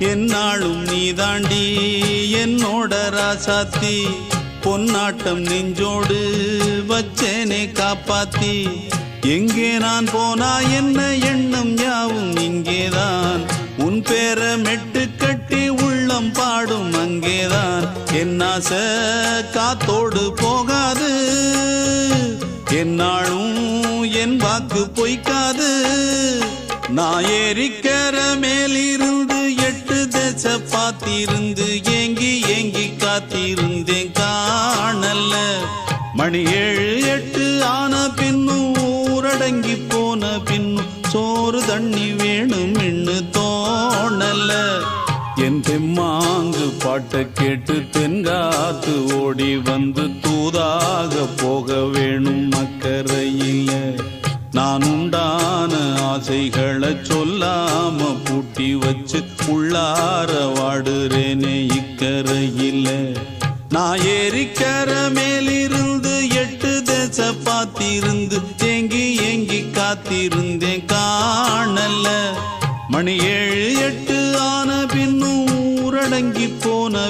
என்னாலும் நீதாண்டி என்னோட ராசாத்தி பொன்னாட்டம் நெஞ்சோடு வச்சேனே காப்பாத்தி எங்கே நான் போனா என்ன எண்ணம் யாவும் இங்கேதான் உன் பேர மெட்டு கட்டி உள்ளம் பாடும் அங்கேதான் என் ஆசை காத்தோடு போகாது என்னாலும் என் வாக்கு பொய்க்காது நான் ஏறிக்கிற மேலிருந்து 8 தேச பார்த்திருந்து ஏங்கி ஏங்கி காத்திருந்தேன் காணல்ல மணி 7 8 ஆன பின்னும் ஊரடங்கி போன பின்னும் சோறு தண்ணி வேணும் இன்னு தோணல என் தெம்மாங்கு பாட்டை கேட்டு தென்காத்து ஓடி வந்து தூதாக போக வேணும் அக்கறையில நான் உண்டான ஆசைகளை சொல்லாம பூட்டி வச்சு உள்ளார வாடுறேனே இக்கரையில நான் ஏறிக்கிற மேலிருந்து 8 தேச பார்த்திருந்து ஏங்கி ஏங்கி காத்திருந்தேன் காணல மணி 7 8 ஆன பின்னும் ஊரடங்கி போன